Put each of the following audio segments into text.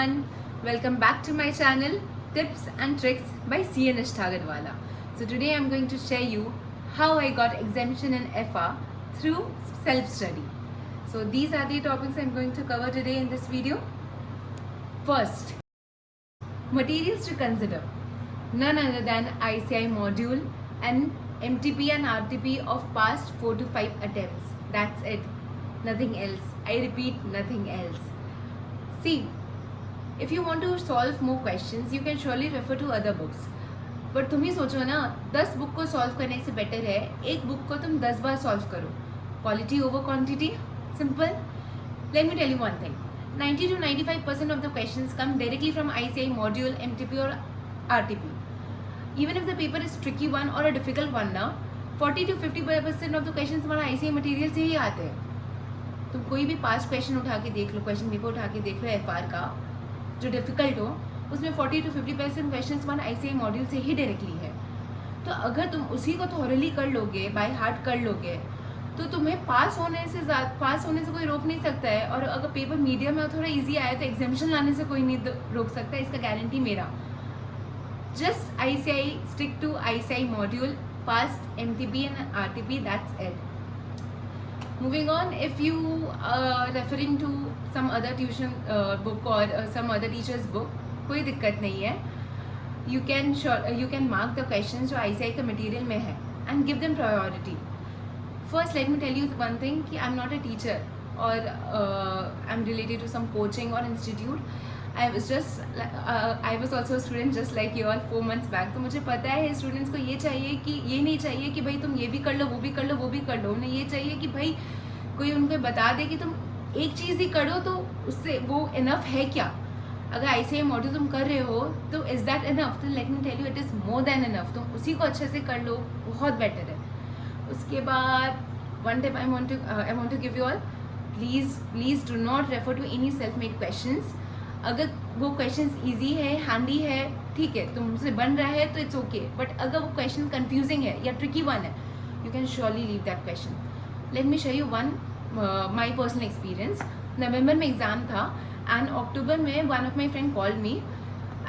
everyone, welcome back to my channel Tips and Tricks by CN Ashthagarwala. So today I'm going to share you how I got exemption in FR through self-study. So these are the topics I'm going to cover today in this video. First, materials to consider. None other than ICI module and MTP and RTP of past 4 to 5 attempts. That's it. Nothing else. I repeat, nothing else. See, if you want to solve more questions, you can surely refer to other books. But तुम ही सोचो ना, 10 book को solve करने से better है एक book को तुम 10 बार सॉल्व करो. Quality over quantity. Simple. Let me tell you one thing. 90 to 95% of the questions come directly from ICI module, MTP or RTP. Even if the paper is tricky one or a difficult one ना, 40 to 50% of the questions हमारा ICI material से ही आते हैं. तुम कोई भी past question उठा के देख लो, क्वेश्चन पेपर उठा के देख लो FR का जो डिफ़िकल्ट हो, उसमें 40 to 50% क्वेश्चन हमारा ICI मॉड्यूल से ही डायरेक्टली है. तो अगर तुम उसी को थॉरली कर लोगे, बाय हार्ट कर लोगे, तो तुम्हें पास होने से कोई रोक नहीं सकता है. और अगर पेपर मीडियम में थोड़ा ईजी आया तो एग्जामिशन लाने से कोई नहीं रोक सकता. इसका गारंटी मेरा. Just ICI, stick to ICI module, past MTP and RTP, that's it. Moving on, if you are referring to some other tuition book or some other teacher's book, कोई दिक्कत नहीं है. You can mark the questions जो ICI का material में है and give them priority. First, let me tell you one thing कि I'm not a teacher or I'm related to some coaching or institute. I was also a student just like you all 4 months back. तो मुझे पता है students को ये चाहिए कि ये नहीं चाहिए कि भाई तुम ये भी कर लो, वो भी कर लो, वो भी कर लो. उन्हें ये चाहिए कि भाई कोई उनको बता दे कि तुम एक चीज़ ही करो तो उससे वो इनफ है क्या. अगर ICI मॉड्यूल तुम कर रहे हो तो इज़ दैट इनफ? तो let me tell you, it is more than enough. तुम उसी को अच्छे से कर लो, बहुत बेटर है. उसके बाद one tip I want to give you all, please do not refer to any self made questions. अगर वो क्वेश्चंस इजी है, हैंडी है, ठीक है, तुमसे बन रहा है तो इट्स ओके. बट अगर वो क्वेश्चन कंफ्यूजिंग है या ट्रिकी वन है, you can surely leave that question. Let me show you one my personal experience. नवंबर में एग्ज़ाम था एंड अक्टूबर में one of my friend called me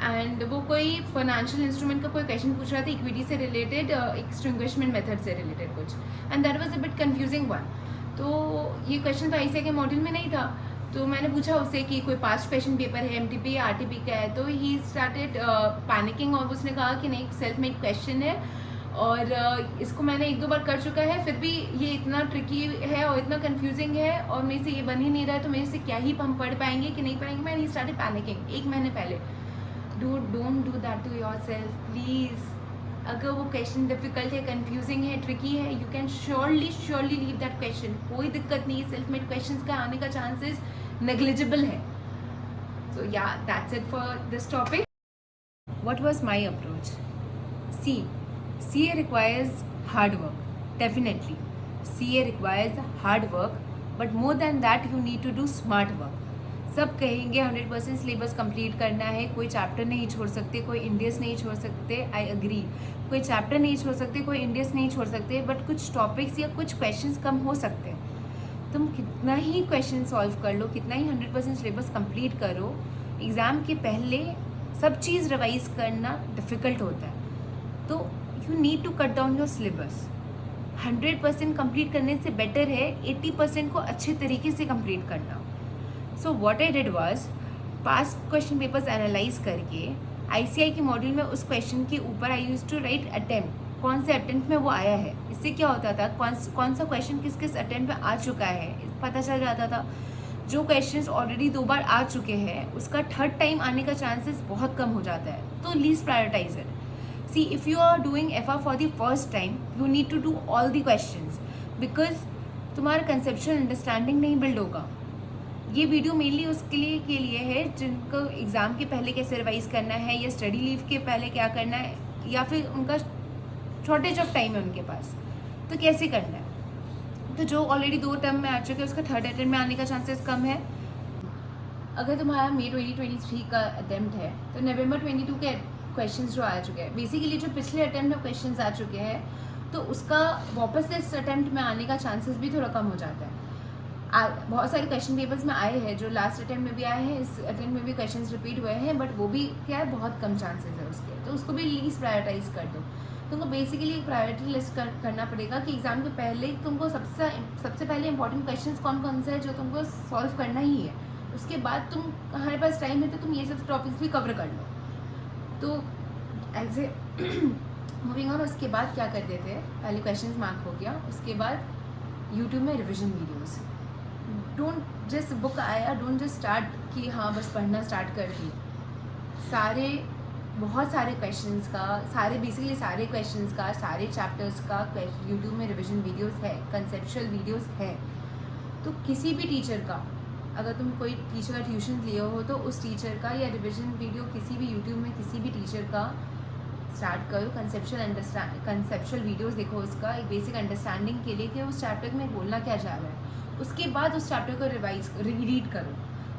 and वो कोई फाइनेंशियल इंस्ट्रूमेंट का कोई क्वेश्चन पूछ रहा था, इक्विटी से रिलेटेड, एक्सटिंग्विशमेंट मेथड से रिलेटेड कुछ. And that was a bit confusing one. तो ये क्वेश्चन तो ICI के मॉड्यूल में नहीं था. तो मैंने पूछा उससे कि कोई पास्ट क्वेश्चन पेपर है, MTP या RTP का है. तो ही स्टार्टेड पैनिकिंग और उसने कहा कि नहीं, सेल्फ मेड क्वेश्चन है और इसको मैंने 1-2 बार कर चुका है, फिर भी ये इतना ट्रिकी है और इतना कंफ्यूजिंग है और मेरे से ये बन ही नहीं रहा है, तो मेरे से क्या ही हम पढ़ पाएंगे कि नहीं पढ़ेंगे. मैंने स्टार्टेड पैनिकिंग 1 महीने पहले. Don't do that to yourself please. अगर वो क्वेश्चन डिफिकल्ट है, कंफ्यूजिंग है, ट्रिकी है, you can surely leave that question. कोई दिक्कत नहीं है. सेल्फ मेड क्वेश्चन का आने का चांसेस negligible है. So yeah, that's it for this topic. What was my approach? CA requires hard work, definitely. CA requires hard work, but more than that you need to do smart work. सब कहेंगे 100% syllabus complete करना है, कोई chapter नहीं छोड़ सकते, कोई Indians नहीं छोड़ सकते. आई एग्री, कोई चैप्टर नहीं छोड़ सकते, कोई इंडियस नहीं छोड़ सकते, बट कुछ टॉपिक्स या कुछ क्वेश्चंस कम हो सकते हैं. तुम कितना ही क्वेश्चन सॉल्व कर लो, कितना ही 100% सिलेबस कंप्लीट करो, एग्ज़ाम के पहले सब चीज़ रिवाइज करना डिफ़िकल्ट होता है. तो you need to cut down your syllabus. 100% complete करने से बेटर है 80% को अच्छे तरीके से कंप्लीट करना. So what I did was, past question papers analyse करके ICI के मॉड्यूल में उस क्वेश्चन के ऊपर आई यूज टू राइट अटेम्प्ट, कौन से अटेम्प्ट में वो आया है. इससे क्या होता था, कौन सा क्वेश्चन किस अटेम्प्ट में आ चुका है पता चल जाता था. जो क्वेश्चंस ऑलरेडी 2 बार आ चुके हैं उसका थर्ड टाइम आने का चांसेस बहुत कम हो जाता है. तो least prioritise it. See, if you are doing FR for the first time, you need to do all the questions because तुम्हारा कंसेप्चुअल अंडरस्टैंडिंग नहीं बिल्ड होगा. ये वीडियो मेनली उसके लिए है जिनको एग्ज़ाम के पहले कैसे रिवाइज करना है, या स्टडी लीव के पहले क्या करना है, या फिर उनका शॉर्टेज ऑफ टाइम है उनके पास तो कैसे करना है. तो जो ऑलरेडी 2 टर्म में आ चुके हैं उसका थर्ड अटेम्प्ट में आने का चांसेस कम है. अगर तुम्हारा मई 2023 का अटेम्प्ट है तो नवंबर 22 के क्वेश्चंस जो आ चुके हैं, बेसिकली जो पिछले अटेम्प्ट में क्वेश्चंस आ चुके हैं, तो उसका वापस से इस अटेम्प्ट में आने का चांसेस भी थोड़ा कम हो जाता है. बहुत सारे क्वेश्चन पेपर्स में आए हैं, जो लास्ट अटेम्प्ट में भी आए हैं, इस अटेम्प्ट में भी क्वेश्चंस रिपीट हुए हैं, बट वो भी क्या है, बहुत कम चांसेस है उसके, तो उसको भी लीस्ट प्रायोरिटाइज कर दो। तुमको बेसिकली एक प्रायोरिटी लिस्ट करना पड़ेगा कि एग्जाम के पहले तुमको सबसे पहले इंपॉर्टेंट क्वेश्चंस कौन कौन से हैं जो तुमको सॉल्व करना ही है। उसके बाद तुम, हमारे पास टाइम है तो तुम ये सब टॉपिक्स भी कवर कर लो। तो एज ए मूविंग ऑन, उसके बाद क्या करते थे, पहले क्वेश्चंस मार्क हो गया, उसके बाद यूट्यूब में revision videos. Don't just book आया, डोंट जस्ट स्टार्ट कि हाँ बस पढ़ना स्टार्ट कर दी। बहुत सारे क्वेश्चंस का, बेसिकली सारे क्वेश्चंस का, सारे चैप्टर्स का यूट्यूब में रिविजन वीडियोस है, कंसेप्चुअल वीडियोस है। तो किसी भी टीचर का, अगर तुम कोई टीचर का ट्यूशन लिए हो तो उस टीचर का या रिविजन वीडियो किसी भी यूट्यूब में किसी भी टीचर का स्टार्ट करो। कंसेप्चुअल वीडियोस देखो, उसका एक बेसिक अंडरस्टैंडिंग के लिए कि उस चैप्टर में बोलना क्या चाह रहा है। उसके बाद उस चैप्टर को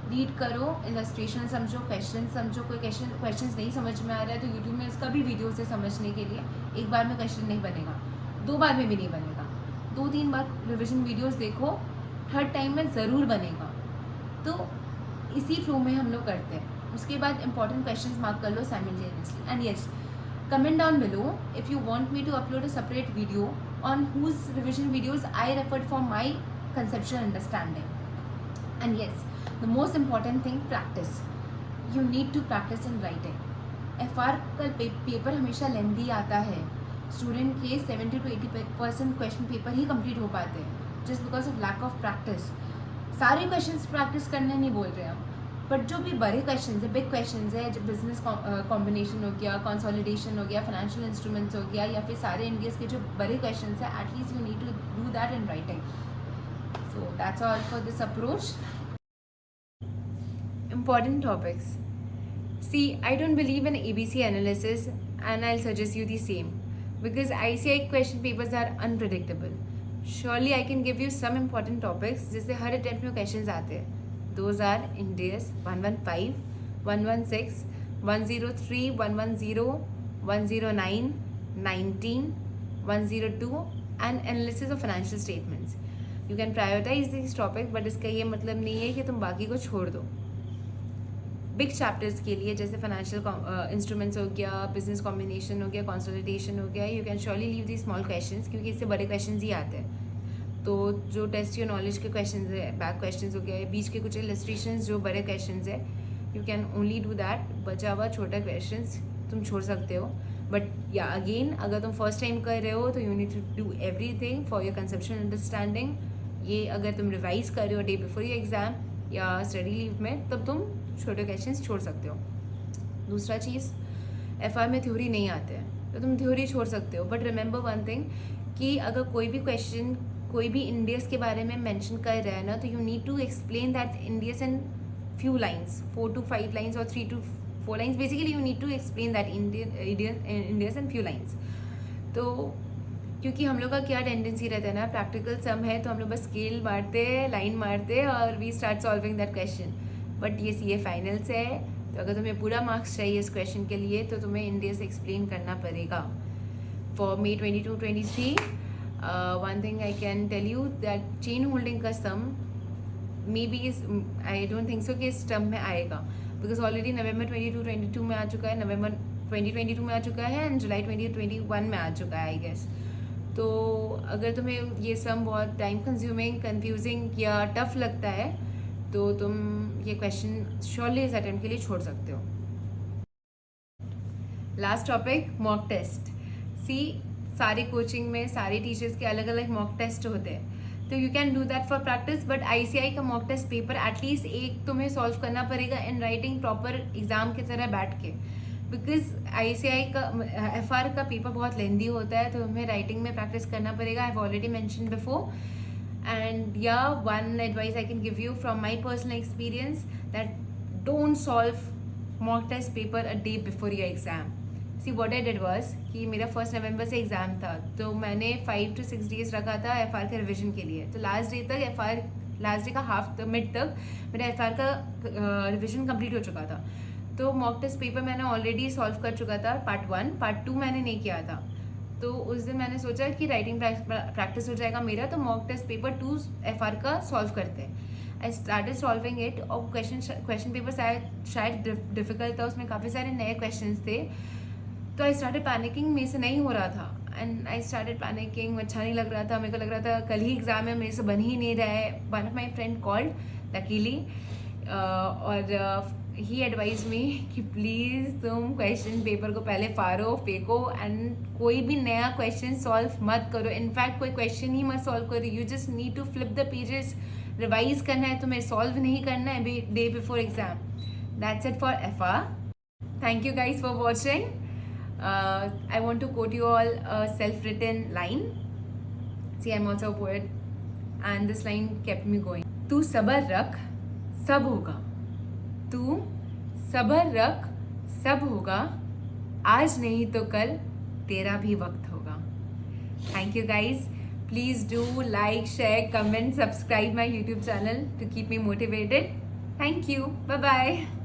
रीड करो, इलस्ट्रेशन समझो, क्वेश्चन समझो। कोई क्वेश्चंस नहीं समझ में आ रहा है तो यूट्यूब में उसका भी वीडियो से समझने के लिए, एक बार में क्वेश्चन नहीं बनेगा, 2 बार में भी नहीं बनेगा, 2-3 बार रिविजन वीडियोस देखो, थर्ड टाइम में ज़रूर बनेगा। तो इसी फ्लो में हम लोग करते हैं। उसके बाद इंपॉर्टेंट क्वेश्चंस मार्क कर लो simultaneously. And yes, comment down below if you want me to upload a separate video on whose revision videos I referred for my conceptual understanding. And yes, the most important thing, practice. You need to practice in writing. FR का paper हमेशा lengthy आता है, student के 70 to 80% question paper ही complete हो पाते हैं just because of lack of practice. सारे क्वेश्चंस प्रैक्टिस करने नहीं बोल रहे हम, बट जो भी बड़े क्वेश्चंस है, बिग क्वेश्चंस है, जो बिजनेस कॉम्बिनेशन हो गया, कंसोलिडेशन हो गया, फाइनेंशियल इंस्ट्रूमेंट्स हो गया, या फिर सारे इंडियस के जो बड़े क्वेश्चंस है, at least you need to do that in writing. So that's all for this approach. Important topics. See, I don't believe in ABC analysis and I'll suggest you the same because ICI question papers are unpredictable. Surely I can give you some important topics जिससे हर attempt में questions आते हैं। Those are Indias 115, 116, 103, 110, 109, 19, 102 and analysis of financial statements. You can prioritize these topics, but इसका ये मतलब नहीं है कि तुम बाकी को छोड़ दो। बिग चैप्टर्स के लिए जैसे फाइनेंशियल इंस्ट्रूमेंट्स हो गया, बिजनेस कॉम्बिनेशन हो गया, कंसोलिडेशन हो गया, you can surely leave the small questions क्योंकि इससे बड़े क्वेश्चंस ही आते हैं। तो जो टेस्ट योर नॉलेज के क्वेश्चंस है, बैक क्वेश्चंस हो गया, बीच के कुछ इलस्ट्रेशंस जो बड़े क्वेश्चंस है, you can only do that. बचा हुआ छोटा क्वेश्चंस तुम छोड़ सकते हो। बट या अगेन, अगर तुम फर्स्ट टाइम कर रहे हो तो you need to do everything for your conceptual understanding. ये अगर तुम रिवाइज कर रहे हो डे बिफोर योर एग्जाम या स्टडी लीव में, तब तुम छोटे क्वेश्चंस छोड़ सकते हो। दूसरा चीज़, FR में थ्योरी नहीं आते हैं तो तुम थ्योरी छोड़ सकते हो, बट रिमेंबर वन थिंग कि अगर कोई भी क्वेश्चन कोई भी इंडियस के बारे में मेंशन कर रहा है ना, तो you need to explain that Ind AS in few lines, 4 to 5 lines और 3 to 4 lines. Basically you need to explain that Ind AS in few lines. तो क्योंकि हम लोग का क्या टेंडेंसी रहता है ना, प्रैक्टिकल सम है तो हम लोग बस स्केल मारते हैं, लाइन मारते हैं और we start solving that question. But ये CA फाइनल्स है, तो अगर तुम्हें पूरा मार्क्स चाहिए इस क्वेश्चन के लिए तो तुम्हें इंडियस एक्सप्लेन करना पड़ेगा। For May 22-23 one thing I can tell you that chain holding का some maybe I don't think so कि इस टर्म में आएगा, बिकॉज ऑलरेडी नवंबर 22 में आ चुका है, नवंबर 2022 में आ चुका है एंड जुलाई 2021 में आ चुका है आई गेस। तो अगर तुम्हें ये सम बहुत टाइम कंज्यूमिंग, कंफ्यूजिंग या टफ लगता है तो तुम ये क्वेश्चन श्योरली इस अटेम्प्ट के लिए छोड़ सकते हो। Last topic, mock test. See, सारे कोचिंग में सारे टीचर्स के अलग अलग मॉक टेस्ट होते हैं, तो you can do that for practice. But ICI का मॉक टेस्ट पेपर एटलीस्ट एक तुम्हें सॉल्व करना पड़ेगा इन राइटिंग, प्रॉपर एग्जाम की तरह बैठ के, बिकॉज ICI का FR का पेपर बहुत लेंदी होता है, तो तुम्हें राइटिंग में प्रैक्टिस करना पड़ेगा। I have already mention before. And yeah, one advice I can give you from my personal experience that don't solve mock test paper a day before your exam. See what I did was कि मेरा 1 नवंबर से exam था, तो मैंने 5 to 6 days रखा था FR के revision के लिए। तो लास्ट डे का हाफ मिड तक मेरा FR का रिविजन कंप्लीट हो चुका था। तो मॉक टेस्ट पेपर मैंने ऑलरेडी सॉल्व कर चुका था, पार्ट 1, पार्ट 2 मैंने नहीं किया था। तो उस दिन मैंने सोचा कि राइटिंग प्रैक्टिस हो जाएगा मेरा, तो मॉक टेस्ट पेपर 2 FR का सॉल्व करते हैं। आई स्टार्टेड सॉल्विंग इट, और क्वेश्चन पेपर शायद डिफिकल्ट था, उसमें काफ़ी सारे नए क्वेश्चन थे। तो आई स्टार्टेड पैनिकिंग, मेरे से नहीं हो रहा था, एंड आई स्टार्टेड पैनिकिंग, अच्छा नहीं लग रहा था, मेरे को लग रहा था कल ही एग्ज़ाम है, मेरे से बन ही नहीं रहा है। One of my friend called luckily, और ही एडवाइज मी कि प्लीज़ तुम क्वेश्चन पेपर को पहले फाड़ो, फेंको, एंड कोई भी नया क्वेश्चन सॉल्व मत करो। इनफैक्ट कोई क्वेश्चन ही मत सॉल्व करो, you just need to flip the pages. Revise करना है तुम्हें, सॉल्व नहीं करना है day before exam. That's it for FR. Thank you guys for watching. I want to quote you all a self-written line. See, I'm also a poet, and this line kept me going. तू सबर रख, सब होगा। तू सबर रख, सब होगा। आज नहीं तो कल तेरा भी वक्त होगा। Thank you guys. Please do like, share, comment, subscribe my YouTube channel to keep me motivated. Thank you. Bye bye.